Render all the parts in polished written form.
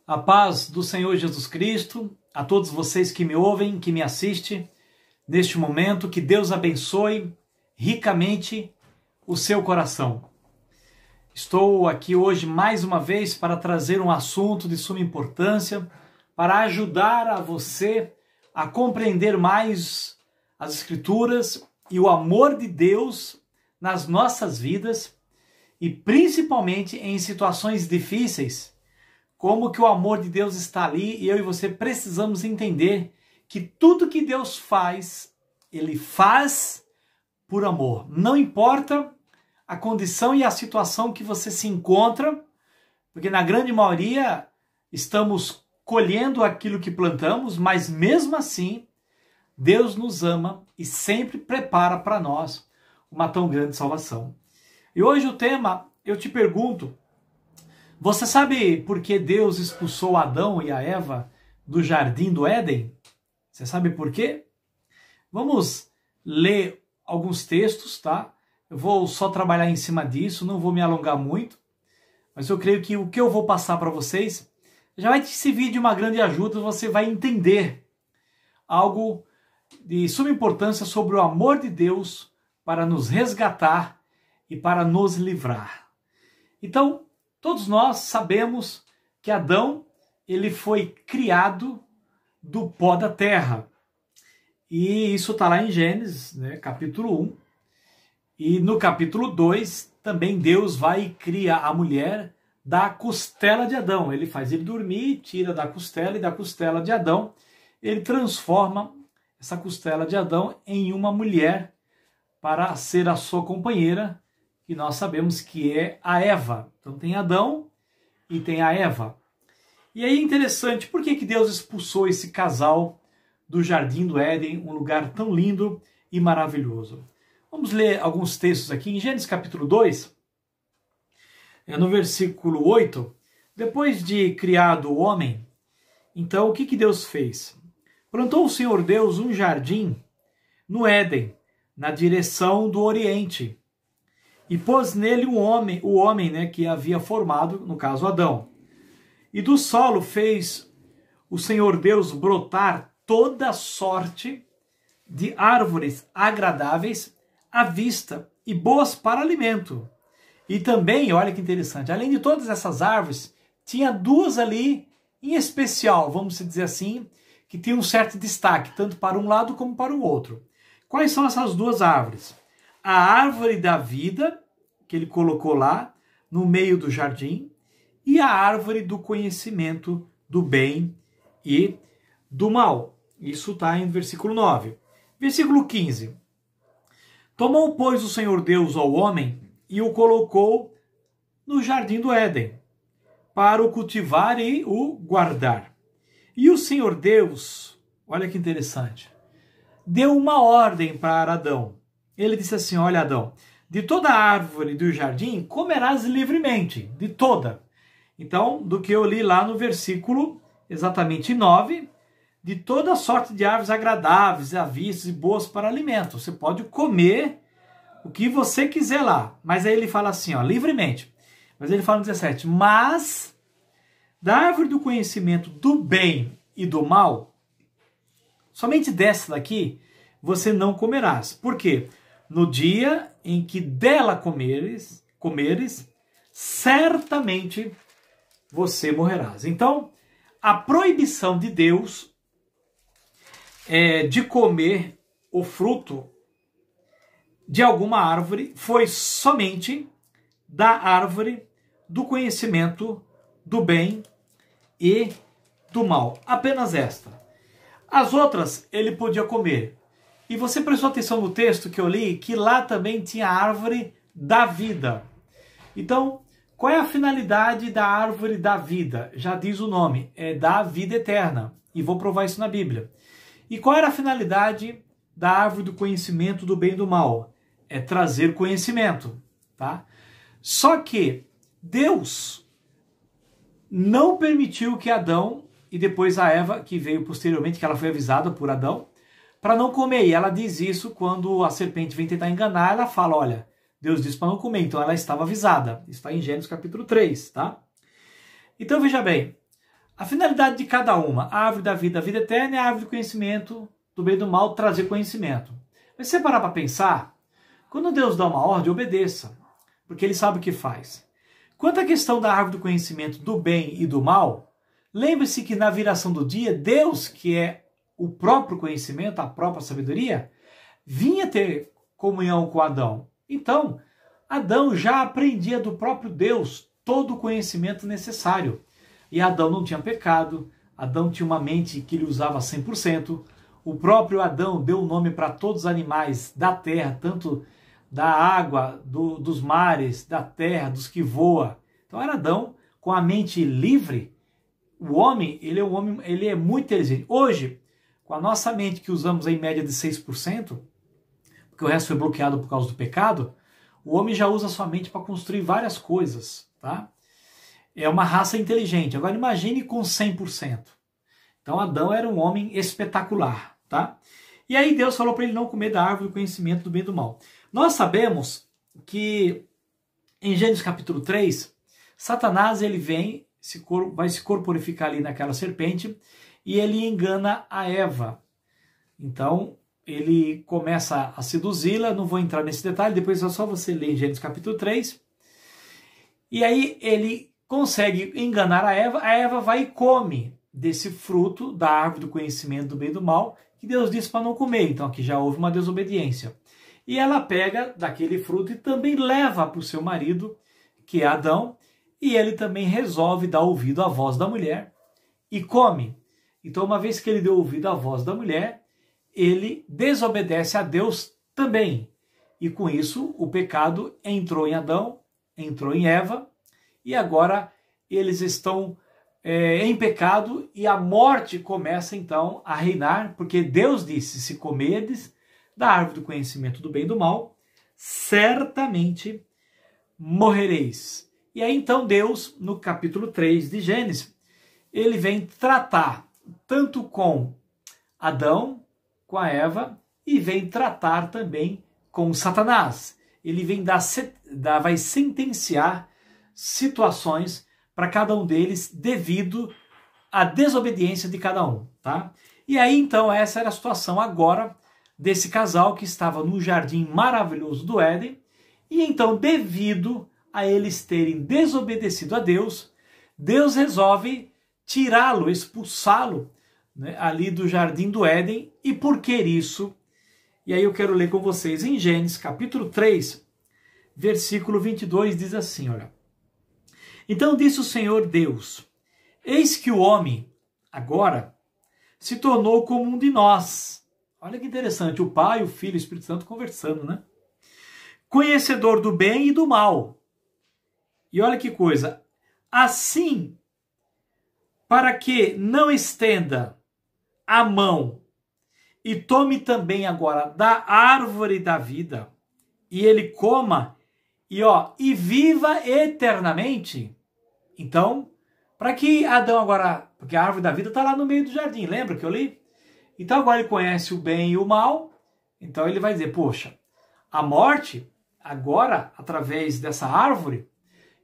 A paz do Senhor Jesus Cristo, a todos vocês que me ouvem, que me assistem neste momento, que Deus abençoe ricamente o seu coração. Estou aqui hoje mais uma vez para trazer um assunto de suma importância, para ajudar a você a compreender mais as Escrituras e o amor de Deus nas nossas vidas e principalmente em situações difíceis. Como que o amor de Deus está ali e eu e você precisamos entender que tudo que Deus faz, Ele faz por amor. Não importa a condição e a situação que você se encontra, porque na grande maioria estamos colhendo aquilo que plantamos, mas mesmo assim, Deus nos ama e sempre prepara para nós uma tão grande salvação. E hoje o tema, eu te pergunto, você sabe por que Deus expulsou Adão e a Eva do jardim do Éden? Você sabe por quê? Vamos ler alguns textos, tá? Eu vou só trabalhar em cima disso, não vou me alongar muito, mas eu creio que o que eu vou passar para vocês já vai te servir de uma grande ajuda, você vai entender algo de suma importância sobre o amor de Deus para nos resgatar e para nos livrar. Então, todos nós sabemos que Adão, ele foi criado do pó da terra. E isso está lá em Gênesis, né, capítulo 1. E no capítulo 2, também Deus vai criar a mulher da costela de Adão. Ele faz ele dormir, tira da costela, e da costela de Adão, ele transforma essa costela de Adão em uma mulher para ser a sua companheira, que nós sabemos que é a Eva. Então tem Adão e tem a Eva. E aí é interessante, por que Deus expulsou esse casal do Jardim do Éden, um lugar tão lindo e maravilhoso? Vamos ler alguns textos aqui em Gênesis capítulo 2, no versículo 8. Depois de criado o homem, então o que Deus fez? Plantou o Senhor Deus um jardim no Éden, na direção do Oriente, e pôs nele o homem, né, que havia formado, no caso Adão. E do solo fez o Senhor Deus brotar toda sorte de árvores agradáveis à vista e boas para alimento. E também, olha que interessante, além de todas essas árvores, tinha duas ali em especial, vamos dizer assim, que tinham um certo destaque, tanto para um lado como para o outro. Quais são essas duas árvores? A árvore da vida, que ele colocou lá no meio do jardim, e a árvore do conhecimento do bem e do mal. Isso está em versículo 9. Versículo 15. Tomou, pois, o Senhor Deus ao homem e o colocou no jardim do Éden, para o cultivar e o guardar. E o Senhor Deus, olha que interessante, deu uma ordem para Adão. Ele disse assim, olha Adão, de toda árvore do jardim comerás livremente, de toda. Então, do que eu li lá no versículo exatamente 9, de toda sorte de árvores agradáveis, à vista e boas para alimento. Você pode comer o que você quiser lá. Mas aí ele fala assim, ó, livremente. Mas ele fala no 17, mas da árvore do conhecimento do bem e do mal, somente dessa daqui você não comerás. Por quê? No dia em que dela comeres, certamente você morrerás. Então, a proibição de Deus de comer o fruto de alguma árvore foi somente da árvore do conhecimento do bem e do mal. Apenas esta. As outras ele podia comer. E você prestou atenção no texto que eu li, que lá também tinha a árvore da vida. Então, qual é a finalidade da árvore da vida? Já diz o nome, é da vida eterna. E vou provar isso na Bíblia. E qual era a finalidade da árvore do conhecimento do bem e do mal? É trazer conhecimento, tá? Só que Deus não permitiu que Adão e depois a Eva, que veio posteriormente, que ela foi avisada por Adão, para não comer. E ela diz isso quando a serpente vem tentar enganar, ela fala, olha, Deus disse para não comer, então ela estava avisada. Isso está em Gênesis capítulo 3, tá? Então veja bem, A finalidade de cada uma, a árvore da vida eterna, e a árvore do conhecimento do bem e do mal, trazer conhecimento. Mas se você parar para pensar, quando Deus dá uma ordem, obedeça, porque Ele sabe o que faz. Quanto à questão da árvore do conhecimento do bem e do mal, lembre-se que na viração do dia, Deus, que é o próprio conhecimento, a própria sabedoria, vinha ter comunhão com Adão. Então, Adão já aprendia do próprio Deus todo o conhecimento necessário. E Adão não tinha pecado, Adão tinha uma mente que ele usava 100%. O próprio Adão deu nome para todos os animais da terra, tanto da água, dos mares, da terra, dos que voam. Então era Adão com a mente livre. O homem, ele é muito inteligente. Hoje, com a nossa mente que usamos em média de 6%, porque o resto foi bloqueado por causa do pecado, o homem já usa sua mente para construir várias coisas, tá? É uma raça inteligente. Agora imagine com 100%. Então Adão era um homem espetacular, tá? E aí Deus falou para ele não comer da árvore do conhecimento do bem e do mal. Nós sabemos que em Gênesis capítulo 3, Satanás ele vai se corporificar ali naquela serpente e ele engana a Eva. Então ele começa a seduzi-la, não vou entrar nesse detalhe, depois é só você ler em Gênesis capítulo 3. E aí ele consegue enganar a Eva vai e come desse fruto da árvore do conhecimento do bem e do mal, que Deus disse para não comer, então aqui já houve uma desobediência. E ela pega daquele fruto e também leva para o seu marido, que é Adão, e ele também resolve dar ouvido à voz da mulher e come. Então, uma vez que ele deu ouvido à voz da mulher, ele desobedece a Deus também. E com isso, o pecado entrou em Adão, entrou em Eva, e agora eles estão em pecado e a morte começa então a reinar, porque Deus disse, se comerdes da árvore do conhecimento do bem e do mal, certamente morrereis. E aí então Deus, no capítulo 3 de Gênesis, ele vem tratar tanto com Adão, com a Eva, e vem tratar também com Satanás. Ele vem vai sentenciar situações para cada um deles devido à desobediência de cada um, tá? E aí então essa era a situação agora desse casal que estava no jardim maravilhoso do Éden, e então devido a eles terem desobedecido a Deus, Deus resolve tirá-lo, expulsá-lo, né, ali do jardim do Éden. E por que isso? E aí eu quero ler com vocês em Gênesis capítulo 3, versículo 22, diz assim, olha. Então disse o Senhor Deus, eis que o homem, agora, se tornou como um de nós. Olha que interessante, o Pai, o Filho e o Espírito Santo conversando, né? Conhecedor do bem e do mal. E olha que coisa, assim, para que não estenda a mão e tome também agora da árvore da vida, e ele coma e viva eternamente. Então, para que Adão agora, porque a árvore da vida está lá no meio do jardim, lembra que eu li? Então agora ele conhece o bem e o mal, então ele vai dizer, poxa, a morte, agora, através dessa árvore,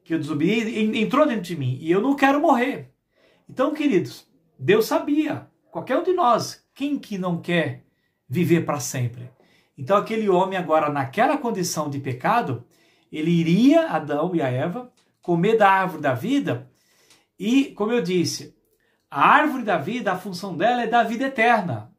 que eu desobedi, entrou dentro de mim, e eu não quero morrer. Então, queridos, Deus sabia, qualquer um de nós, quem que não quer viver para sempre? Então aquele homem agora, naquela condição de pecado, ele iria, Adão e a Eva, comer da árvore da vida e, como eu disse, a árvore da vida, a função dela é da vida eterna.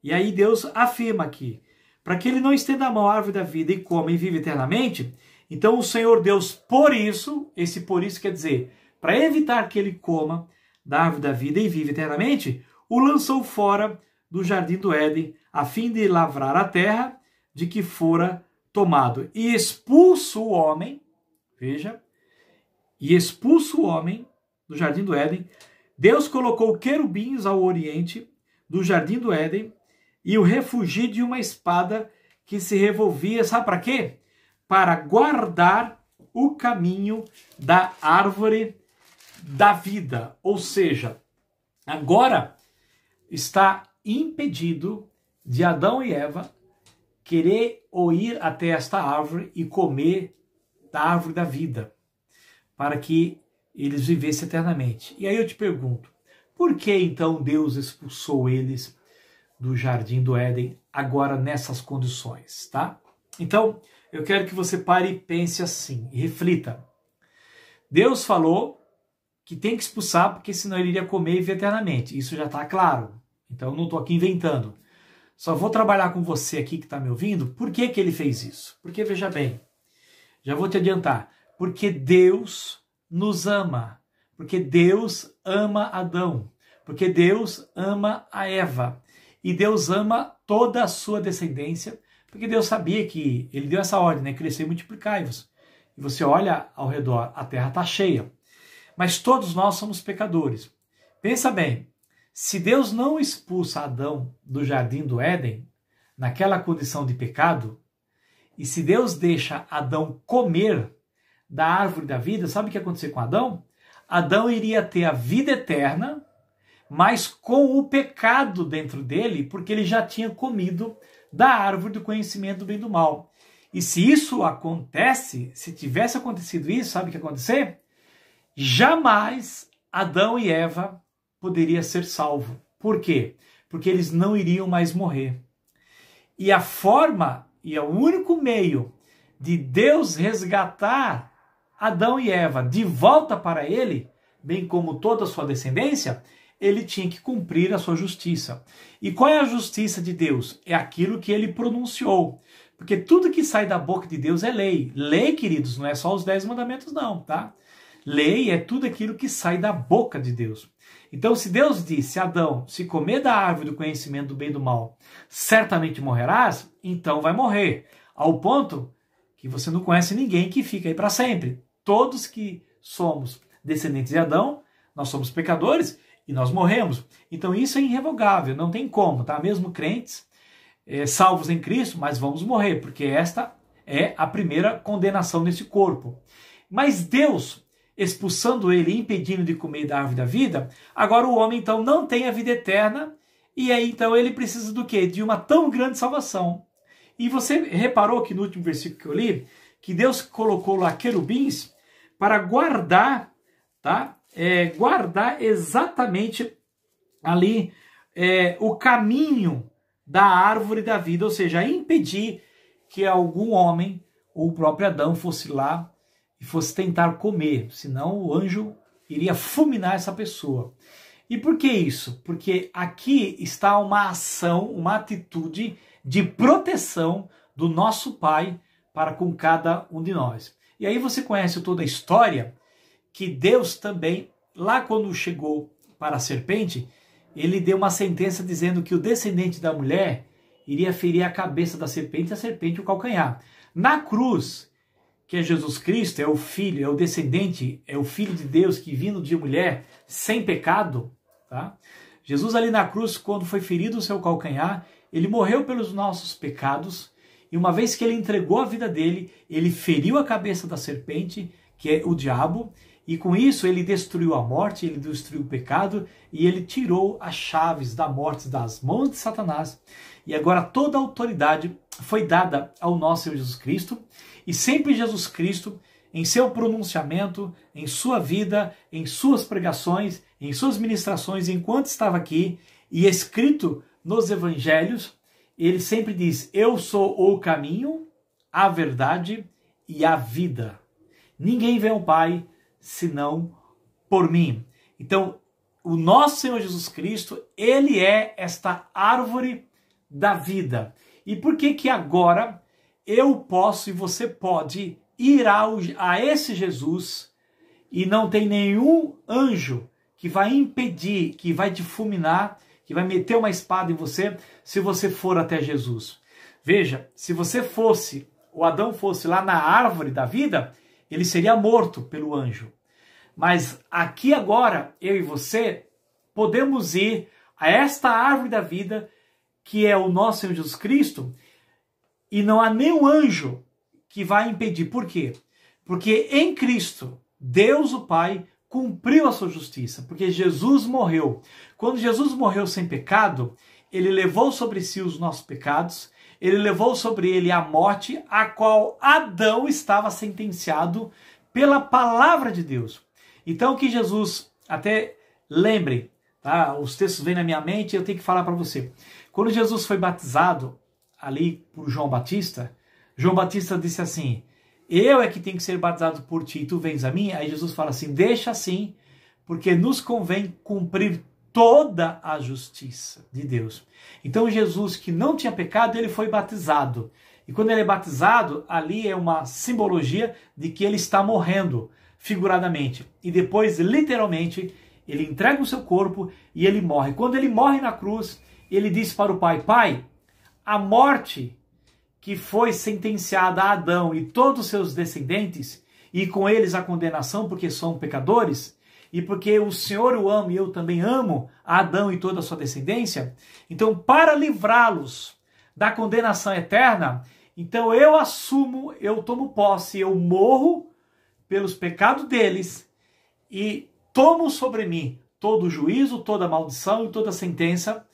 E aí Deus afirma aqui, para que ele não estenda a mão à árvore da vida e coma e vive eternamente, então o Senhor Deus, por isso, esse por isso quer dizer, para evitar que ele coma da árvore da vida e vive eternamente, o lançou fora do jardim do Éden, a fim de lavrar a terra de que fora tomado. E expulso o homem, veja, e expulso o homem do jardim do Éden, Deus colocou querubins ao oriente do jardim do Éden e o refugiu de uma espada que se revolvia, sabe para quê? Para guardar o caminho da árvore da vida. Ou seja, agora está impedido de Adão e Eva querer ou ir até esta árvore e comer da árvore da vida, para que eles vivessem eternamente. E aí eu te pergunto, Por que então Deus expulsou eles do jardim do Éden agora nessas condições, tá? Então, eu quero que você pare e pense assim, e reflita. Deus falou que tem que expulsar, porque senão ele iria comer e viver eternamente. Isso já está claro. Então, eu não estou aqui inventando. Só vou trabalhar com você aqui que está me ouvindo. Por que que ele fez isso? Porque, veja bem, já vou te adiantar. Porque Deus nos ama. Porque Deus ama Adão. Porque Deus ama a Eva. E Deus ama toda a sua descendência. Porque Deus sabia que ele deu essa ordem, né? Crescer e multiplicai-vos. E você olha ao redor, a terra está cheia. Mas todos nós somos pecadores. Pensa bem, se Deus não expulsa Adão do jardim do Éden, naquela condição de pecado, e se Deus deixa Adão comer da árvore da vida, sabe o que ia acontecer com Adão? Adão iria ter a vida eterna, mas com o pecado dentro dele, porque ele já tinha comido da árvore do conhecimento do bem e do mal. E se isso acontece, se tivesse acontecido isso, sabe o que ia acontecer? Jamais Adão e Eva poderiam ser salvos. Por quê? Porque eles não iriam mais morrer. E a forma, e é o único meio de Deus resgatar Adão e Eva de volta para ele, bem como toda a sua descendência, ele tinha que cumprir a sua justiça. E qual é a justiça de Deus? É aquilo que ele pronunciou. Porque tudo que sai da boca de Deus é lei. Lei, queridos, não é só os 10 mandamentos não, tá? Lei é tudo aquilo que sai da boca de Deus. Então, se Deus disse a Adão, se comer da árvore do conhecimento do bem e do mal, certamente morrerás, então vai morrer. Ao ponto que você não conhece ninguém que fica aí para sempre. Todos que somos descendentes de Adão, nós somos pecadores e nós morremos. Então isso é irrevogável, não tem como, tá? Mesmo crentes, salvos em Cristo, mas vamos morrer, porque esta é a primeira condenação nesse corpo. Mas Deus, expulsando ele e impedindo de comer da árvore da vida, agora o homem então não tem a vida eterna, e aí então ele precisa do quê? De uma tão grande salvação. E você reparou que no último versículo que eu li, que Deus colocou lá querubins para guardar, tá? Guardar exatamente ali o caminho da árvore da vida, ou seja, impedir que algum homem ou o próprio Adão fosse lá e fosse tentar comer, senão o anjo iria fulminar essa pessoa. E por que isso? Porque aqui está uma ação, uma atitude de proteção do nosso Pai para com cada um de nós. E aí você conhece toda a história que Deus também, lá quando chegou para a serpente, ele deu uma sentença dizendo que o descendente da mulher iria ferir a cabeça da serpente e a serpente o calcanhar. Na cruz, que é Jesus Cristo, é o Filho, é o descendente, é o Filho de Deus que vindo de mulher sem pecado, tá? Jesus ali na cruz, quando foi ferido o seu calcanhar, ele morreu pelos nossos pecados, e uma vez que ele entregou a vida dele, ele feriu a cabeça da serpente, que é o diabo, e com isso ele destruiu a morte, ele destruiu o pecado, e ele tirou as chaves da morte das mãos de Satanás. E agora toda a autoridade foi dada ao nosso Senhor Jesus Cristo, e sempre Jesus Cristo, em seu pronunciamento, em sua vida, em suas pregações, em suas ministrações, enquanto estava aqui, e escrito nos evangelhos, ele sempre diz: eu sou o caminho, a verdade e a vida. Ninguém vê ao Pai senão por mim. Então, o nosso Senhor Jesus Cristo, ele é esta árvore da vida. E por que que agora eu posso e você pode ir a esse Jesus e não tem nenhum anjo que vai impedir, que vai te fulminar, que vai meter uma espada em você, se você for até Jesus? Veja, se você fosse, o Adão fosse lá na árvore da vida, ele seria morto pelo anjo. Mas aqui agora, eu e você, podemos ir a esta árvore da vida, que é o nosso Senhor Jesus Cristo, e não há nenhum anjo que vai impedir. Por quê? Porque em Cristo, Deus o Pai cumpriu a sua justiça, porque Jesus morreu. Quando Jesus morreu sem pecado, ele levou sobre si os nossos pecados, ele levou sobre ele a morte, a qual Adão estava sentenciado pela palavra de Deus. Então que Jesus, até lembre, tá? Os textos vêm na minha mente e eu tenho que falar para você. Quando Jesus foi batizado ali por João Batista disse assim: eu é que tenho que ser batizado por ti e tu vens a mim? Aí Jesus fala assim: deixa assim, porque nos convém cumprir toda a justiça de Deus. Então Jesus, que não tinha pecado, ele foi batizado. E quando ele é batizado, ali é uma simbologia de que ele está morrendo, figuradamente. E depois, literalmente, ele entrega o seu corpo e ele morre. Quando ele morre na cruz, ele diz para o Pai: Pai, a morte que foi sentenciada a Adão e todos os seus descendentes, e com eles a condenação porque são pecadores, e porque o Senhor o ama e eu também amo a Adão e toda a sua descendência, então para livrá-los da condenação eterna, então eu assumo, eu tomo posse, eu morro pelos pecados deles e tomo sobre mim todo o juízo, toda a maldição e toda a sentença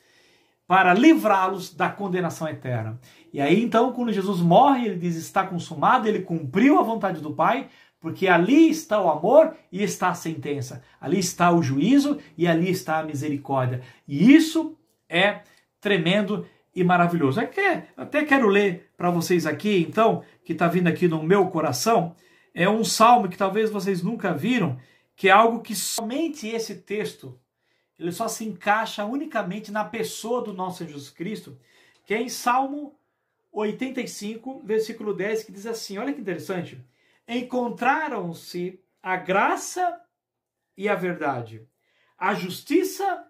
para livrá-los da condenação eterna. E aí então, quando Jesus morre, ele diz: está consumado, ele cumpriu a vontade do Pai, porque ali está o amor e está a sentença. Ali está o juízo e ali está a misericórdia. E isso é tremendo e maravilhoso. Até quero ler para vocês aqui, então, que está vindo aqui no meu coração. É um salmo que talvez vocês nunca viram, que é algo que somente esse texto, ele só se encaixa unicamente na pessoa do nosso Jesus Cristo, que é em Salmo 85, versículo 10, que diz assim, olha que interessante: encontraram-se a graça e a verdade, a justiça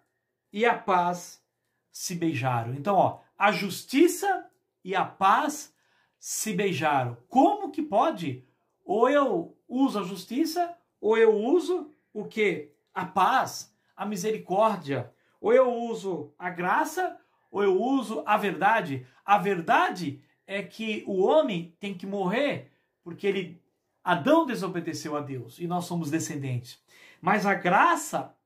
e a paz se beijaram. Então, ó, a justiça e a paz se beijaram. Como que pode? Ou eu uso a justiça, ou eu uso o quê? A paz, a misericórdia. Ou eu uso a graça, ou eu uso a verdade. A verdade é que o homem tem que morrer porque Adão desobedeceu a Deus e nós somos descendentes. Mas a graça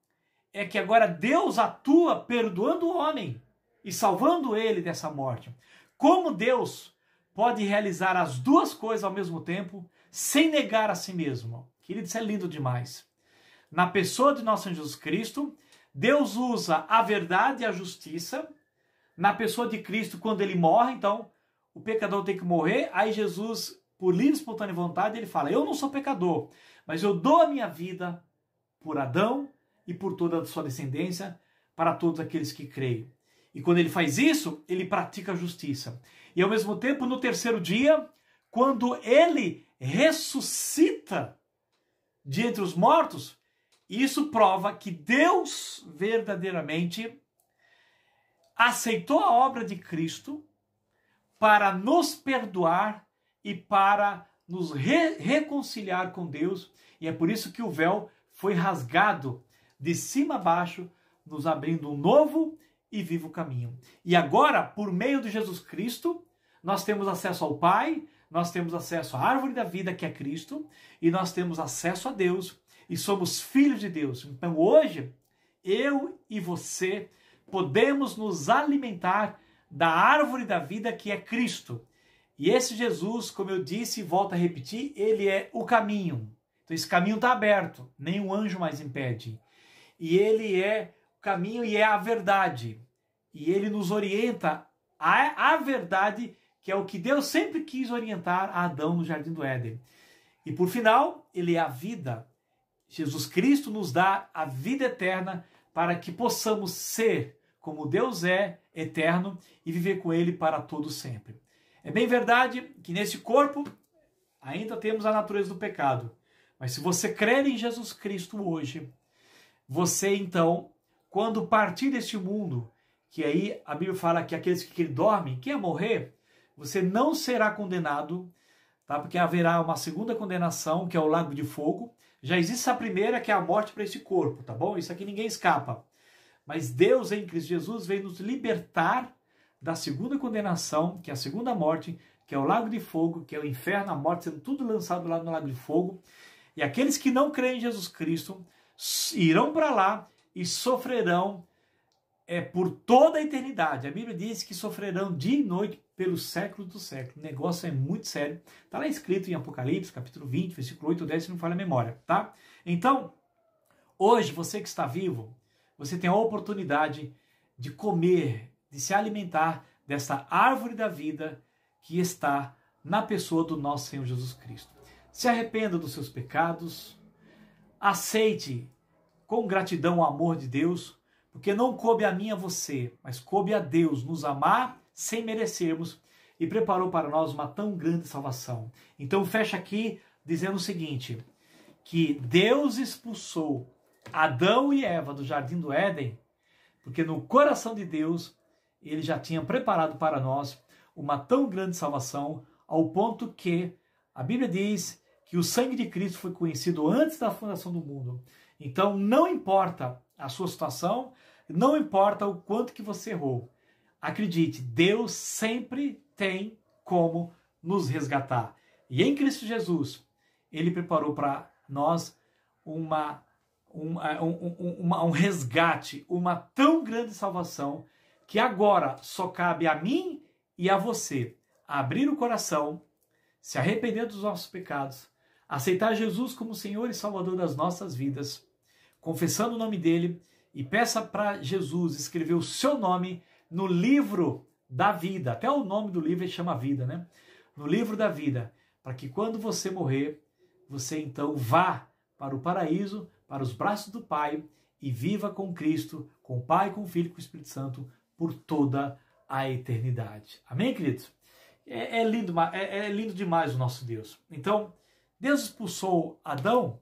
é que agora Deus atua perdoando o homem e salvando ele dessa morte. Como Deus pode realizar as duas coisas ao mesmo tempo sem negar a si mesmo? Querido, isso é lindo demais. Na pessoa de nosso Senhor Jesus Cristo, Deus usa a verdade e a justiça. Na pessoa de Cristo, quando ele morre, então, o pecador tem que morrer. Aí Jesus, por livre e espontânea vontade, ele fala: eu não sou pecador, mas eu dou a minha vida por Adão e por toda a sua descendência, para todos aqueles que creem. E quando ele faz isso, ele pratica a justiça. E ao mesmo tempo, no terceiro dia, quando ele ressuscita de entre os mortos, isso prova que Deus verdadeiramente aceitou a obra de Cristo para nos perdoar e para nos reconciliar com Deus. E é por isso que o véu foi rasgado de cima a baixo, nos abrindo um novo e vivo caminho. E agora, por meio de Jesus Cristo, nós temos acesso ao Pai, nós temos acesso à árvore da vida, que é Cristo, e nós temos acesso a Deus, e somos filhos de Deus. Então hoje, eu e você podemos nos alimentar da árvore da vida, que é Cristo. E esse Jesus, como eu disse e volto a repetir, ele é o caminho. Então esse caminho está aberto, nenhum anjo mais impede. E ele é o caminho e é a verdade. E ele nos orienta à verdade, que é o que Deus sempre quis orientar a Adão no Jardim do Éden. E por final, ele é a vida. Jesus Cristo nos dá a vida eterna para que possamos ser como Deus é, eterno, e viver com ele para todo sempre. É bem verdade que nesse corpo ainda temos a natureza do pecado. Mas se você crer em Jesus Cristo hoje, você então, quando partir deste mundo, que aí a Bíblia fala que aqueles que dormem, que é morrer, você não será condenado, tá? Porque haverá uma segunda condenação, que é o lago de fogo. Já existe a primeira, que é a morte para esse corpo, tá bom? Isso aqui ninguém escapa. Mas Deus, em Cristo Jesus, veio nos libertar da segunda condenação, que é a segunda morte, que é o lago de fogo, que é o inferno, a morte, sendo tudo lançado lá no lago de fogo. E aqueles que não creem em Jesus Cristo irão para lá e sofrerão por toda a eternidade. A Bíblia diz que sofrerão dia e noite pelos séculos do século. O negócio é muito sério. Está lá escrito em Apocalipse, capítulo 20, versículo 8 ou 10, se não falha a memória, tá? Então, hoje, você que está vivo, você tem a oportunidade de comer, de se alimentar dessa árvore da vida que está na pessoa do nosso Senhor Jesus Cristo. Se arrependa dos seus pecados, aceite com gratidão o amor de Deus, porque não coube a mim e a você, mas coube a Deus nos amar sem merecermos e preparou para nós uma tão grande salvação. Então fecha aqui dizendo o seguinte, que Deus expulsou Adão e Eva do Jardim do Éden, porque no coração de Deus ele já tinha preparado para nós uma tão grande salvação, ao ponto que a Bíblia diz que o sangue de Cristo foi conhecido antes da fundação do mundo. Então não importa a sua situação, não importa o quanto que você errou. Acredite, Deus sempre tem como nos resgatar. E em Cristo Jesus, Ele preparou para nós um resgate, uma tão grande salvação, que agora só cabe a mim e a você abrir o coração, se arrepender dos nossos pecados, aceitar Jesus como Senhor e Salvador das nossas vidas, confessando o nome dele, e peça para Jesus escrever o seu nome no livro da vida. Até o nome do livro chama vida, né? No livro da vida, para que quando você morrer, você então vá para o paraíso, para os braços do Pai, e viva com Cristo, com o Pai, com o Filho e com o Espírito Santo, por toda a eternidade. Amém, queridos? É lindo demais o nosso Deus. Então, Deus expulsou Adão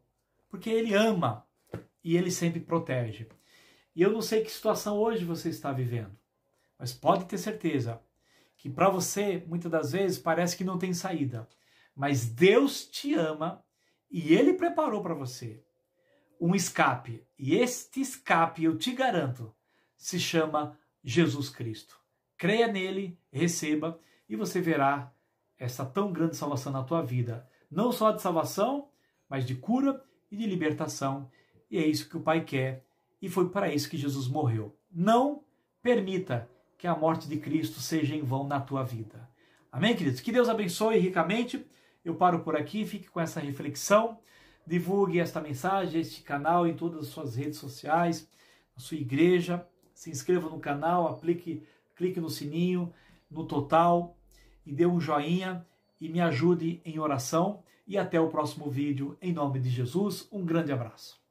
porque Ele ama e Ele sempre protege. E eu não sei que situação hoje você está vivendo, mas pode ter certeza que para você, muitas das vezes, parece que não tem saída. Mas Deus te ama e Ele preparou para você um escape. E este escape, eu te garanto, se chama Jesus Cristo. Creia nele, receba, e você verá essa tão grande salvação na tua vida. Não só de salvação, mas de cura e de libertação. E é isso que o Pai quer. E foi para isso que Jesus morreu. Não permita que a morte de Cristo seja em vão na tua vida. Amém, queridos? Que Deus abençoe ricamente. Eu paro por aqui, fique com essa reflexão. Divulgue esta mensagem, este canal em todas as suas redes sociais, na sua igreja. Se inscreva no canal, clique no sininho, no total, e dê um joinha e me ajude em oração. E até o próximo vídeo, em nome de Jesus. Um grande abraço.